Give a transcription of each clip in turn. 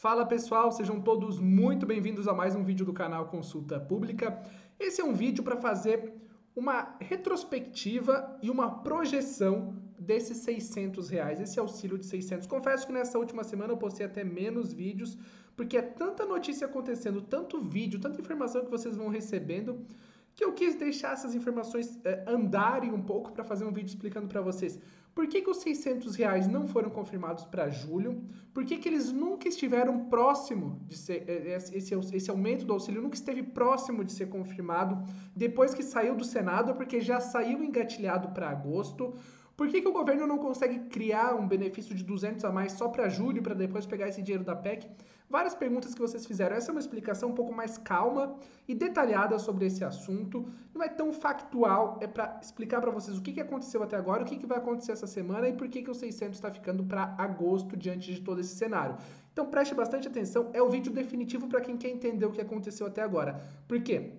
Fala pessoal, sejam todos muito bem-vindos a mais um vídeo do canal Consulta Pública. Esse é um vídeo para fazer uma retrospectiva e uma projeção desses R$ 600, esse auxílio de 600. Confesso que nessa última semana eu postei até menos vídeos, porque é tanta notícia acontecendo, tanto vídeo, tanta informação que vocês vão recebendo, que eu quis deixar essas informações andarem um pouco para fazer um vídeo explicando para vocês por que os R$ 600 não foram confirmados para julho, por que eles nunca estiveram próximo de ser, esse aumento do auxílio nunca esteve próximo de ser confirmado depois que saiu do Senado, porque já saiu engatilhado para agosto. Por que o governo não consegue criar um benefício de 200 a mais só para julho, para depois pegar esse dinheiro da PEC? Várias perguntas que vocês fizeram. Essa é uma explicação um pouco mais calma e detalhada sobre esse assunto. Não é tão factual, é para explicar para vocês o que aconteceu até agora, o que vai acontecer essa semana e por que o 600 está ficando para agosto diante de todo esse cenário. Então preste bastante atenção, é o vídeo definitivo para quem quer entender o que aconteceu até agora. Por quê?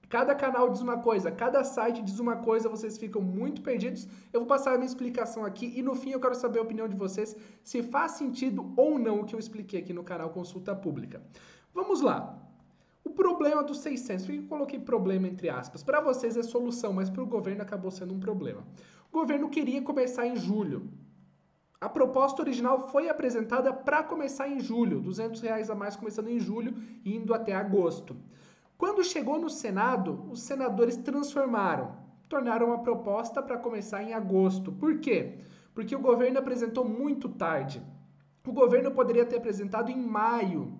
Cada canal diz uma coisa, cada site diz uma coisa, vocês ficam muito perdidos. Eu vou passar a minha explicação aqui e no fim eu quero saber a opinião de vocês, se faz sentido ou não o que eu expliquei aqui no canal Consulta Pública. Vamos lá. O problema dos 600, por que eu coloquei problema entre aspas? Para vocês é solução, mas para o governo acabou sendo um problema. O governo queria começar em julho. A proposta original foi apresentada para começar em julho, R$ 200 a mais começando em julho e indo até agosto. Quando chegou no Senado, os senadores tornaram uma proposta para começar em agosto. Por quê? Porque o governo apresentou muito tarde. O governo poderia ter apresentado em maio,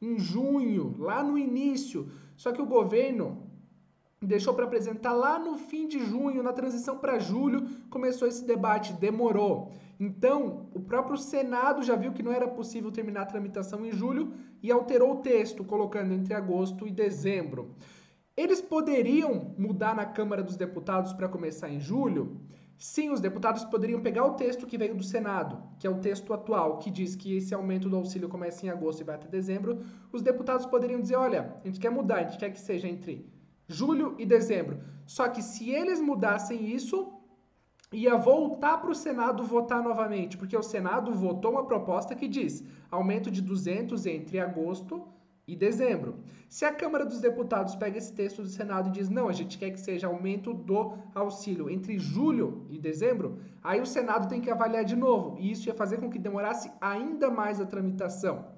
em junho, lá no início. Só que o governo deixou para apresentar lá no fim de junho, na transição para julho, começou esse debate, demorou. Então, o próprio Senado já viu que não era possível terminar a tramitação em julho e alterou o texto, colocando entre agosto e dezembro. Eles poderiam mudar na Câmara dos Deputados para começar em julho? Sim, os deputados poderiam pegar o texto que veio do Senado, que é o texto atual, que diz que esse aumento do auxílio começa em agosto e vai até dezembro. Os deputados poderiam dizer, olha, a gente quer mudar, a gente quer que seja entre julho e dezembro. Só que se eles mudassem isso, ia voltar para o Senado votar novamente, porque o Senado votou uma proposta que diz aumento de 200 entre agosto e dezembro. Se a Câmara dos Deputados pega esse texto do Senado e diz não, a gente quer que seja aumento do auxílio entre julho e dezembro, aí o Senado tem que avaliar de novo, e isso ia fazer com que demorasse ainda mais a tramitação.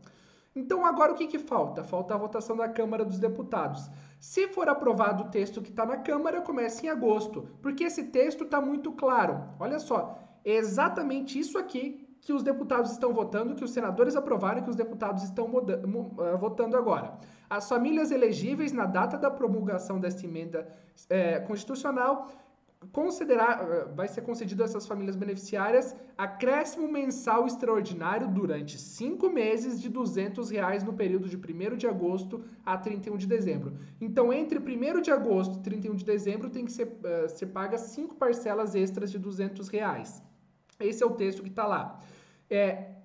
Então agora o que falta? Falta a votação da Câmara dos Deputados. Se for aprovado o texto que está na Câmara, começa em agosto, porque esse texto está muito claro. Olha só, é exatamente isso aqui que os deputados estão votando, que os senadores aprovaram e que os deputados estão votando agora. As famílias elegíveis, na data da promulgação desta emenda constitucional, vai ser concedido a essas famílias beneficiárias acréscimo mensal extraordinário durante 5 meses de R$ 200 no período de 1º de agosto a 31 de dezembro. Então, entre 1º de agosto e 31 de dezembro, tem que ser paga 5 parcelas extras de R$ 200. Esse é o texto que está lá.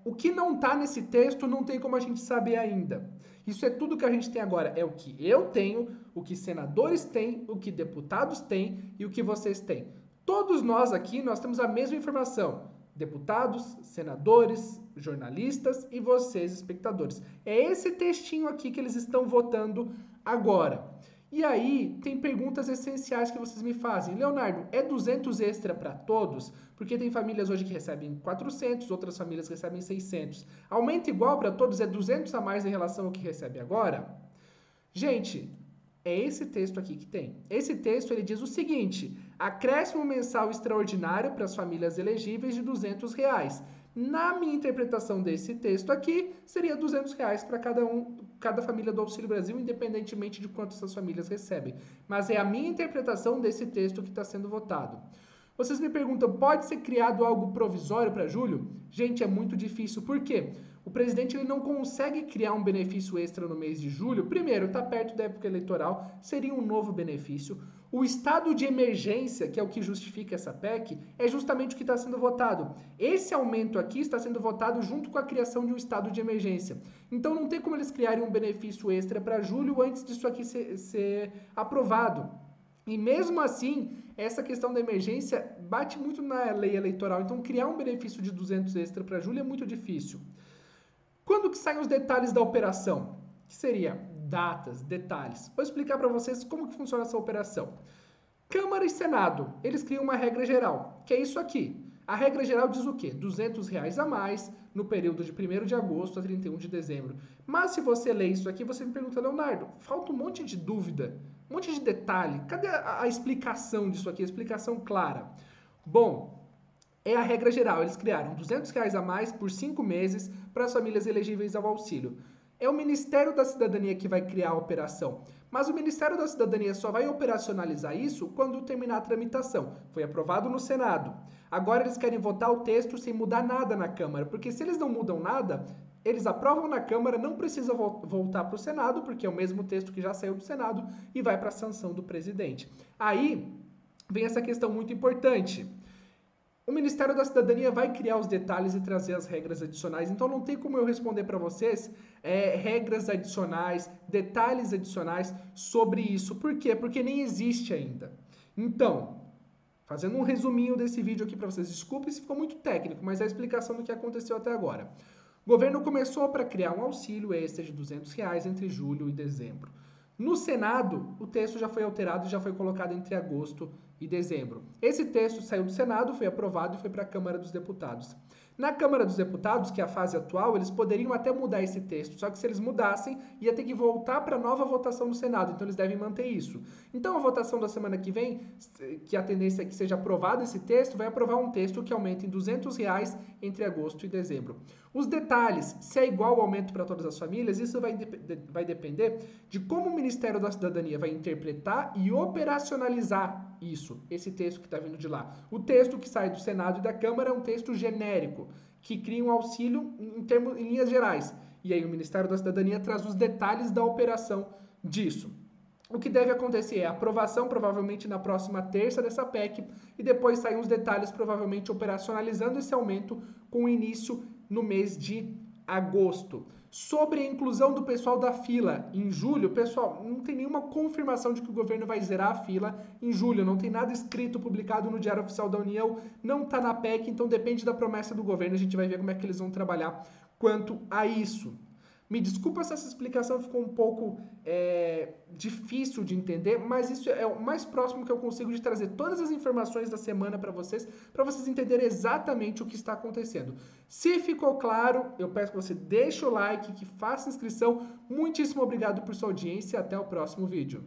O que não está nesse texto não tem como a gente saber ainda. Isso é tudo que a gente tem agora. É o que eu tenho, o que senadores têm, o que deputados têm e o que vocês têm. Todos nós aqui, nós temos a mesma informação. Deputados, senadores, jornalistas e vocês, espectadores. É esse textinho aqui que eles estão votando agora. E aí, tem perguntas essenciais que vocês me fazem. Leonardo, é 200 extra para todos? Porque tem famílias hoje que recebem 400, outras famílias recebem 600. Aumento igual para todos? É 200 a mais em relação ao que recebe agora? Gente, é esse texto aqui que tem. Esse texto, ele diz o seguinte, acréscimo mensal extraordinário para as famílias elegíveis de R$ 200. Na minha interpretação desse texto aqui, seria R$ 200 para cada família do Auxílio Brasil, independentemente de quanto essas famílias recebem. Mas é a minha interpretação desse texto que está sendo votado. Vocês me perguntam, pode ser criado algo provisório para julho? Gente, é muito difícil. Por quê? O presidente ele não consegue criar um benefício extra no mês de julho. Primeiro, está perto da época eleitoral, seria um novo benefício. O estado de emergência, que é o que justifica essa PEC, é justamente o que está sendo votado. Esse aumento aqui está sendo votado junto com a criação de um estado de emergência. Então não tem como eles criarem um benefício extra para julho antes disso aqui ser aprovado. E mesmo assim, essa questão da emergência bate muito na lei eleitoral. Então criar um benefício de 200 extra para julho é muito difícil. Quando que saem os detalhes da operação? Que seria datas, detalhes. Vou explicar para vocês como que funciona essa operação. Câmara e Senado, eles criam uma regra geral, que é isso aqui. A regra geral diz o quê? R$ 200 a mais no período de 1º de agosto a 31 de dezembro. Mas se você lê isso aqui, você me pergunta, Leonardo, falta um monte de dúvida, um monte de detalhe. Cadê a explicação disso aqui, a explicação clara? Bom, é a regra geral. Eles criaram R$ 200 a mais por 5 meses para as famílias elegíveis ao auxílio. É o Ministério da Cidadania que vai criar a operação. Mas o Ministério da Cidadania só vai operacionalizar isso quando terminar a tramitação. Foi aprovado no Senado. Agora eles querem votar o texto sem mudar nada na Câmara, porque se eles não mudam nada, eles aprovam na Câmara, não precisa voltar para o Senado, porque é o mesmo texto que já saiu do Senado e vai para a sanção do presidente. Aí vem essa questão muito importante. O Ministério da Cidadania vai criar os detalhes e trazer as regras adicionais, então não tem como eu responder para vocês regras adicionais, detalhes adicionais sobre isso. Por quê? Porque nem existe ainda. Então, fazendo um resuminho desse vídeo aqui para vocês, desculpe se ficou muito técnico, mas é a explicação do que aconteceu até agora. O governo começou para criar um auxílio extra de R$ 200 entre julho e dezembro. No Senado, o texto já foi alterado e já foi colocado entre agosto e dezembro. Esse texto saiu do Senado, foi aprovado e foi para a Câmara dos Deputados. Na Câmara dos Deputados, que é a fase atual, eles poderiam até mudar esse texto, só que se eles mudassem, ia ter que voltar para nova votação no Senado, então eles devem manter isso. Então a votação da semana que vem, que a tendência é que seja aprovado esse texto, vai aprovar um texto que aumenta em R$ 200 entre agosto e dezembro. Os detalhes, se é igual o aumento para todas as famílias, isso vai depender de como o Ministério da Cidadania vai interpretar e operacionalizar isso, esse texto que está vindo de lá. O texto que sai do Senado e da Câmara é um texto genérico, que cria um auxílio em linhas gerais. E aí o Ministério da Cidadania traz os detalhes da operação disso. O que deve acontecer é a aprovação, provavelmente na próxima terça dessa PEC, e depois saem os detalhes, provavelmente operacionalizando esse aumento com início no mês de agosto. Sobre a inclusão do pessoal da fila em julho, pessoal, não tem nenhuma confirmação de que o governo vai zerar a fila em julho, não tem nada escrito, publicado no Diário Oficial da União, não está na PEC, então depende da promessa do governo, a gente vai ver como é que eles vão trabalhar quanto a isso. Me desculpa se essa explicação ficou um pouco difícil de entender, mas isso é o mais próximo que eu consigo de trazer todas as informações da semana para vocês entenderem exatamente o que está acontecendo. Se ficou claro, eu peço que você deixe o like, que faça inscrição. Muitíssimo obrigado por sua audiência e até o próximo vídeo.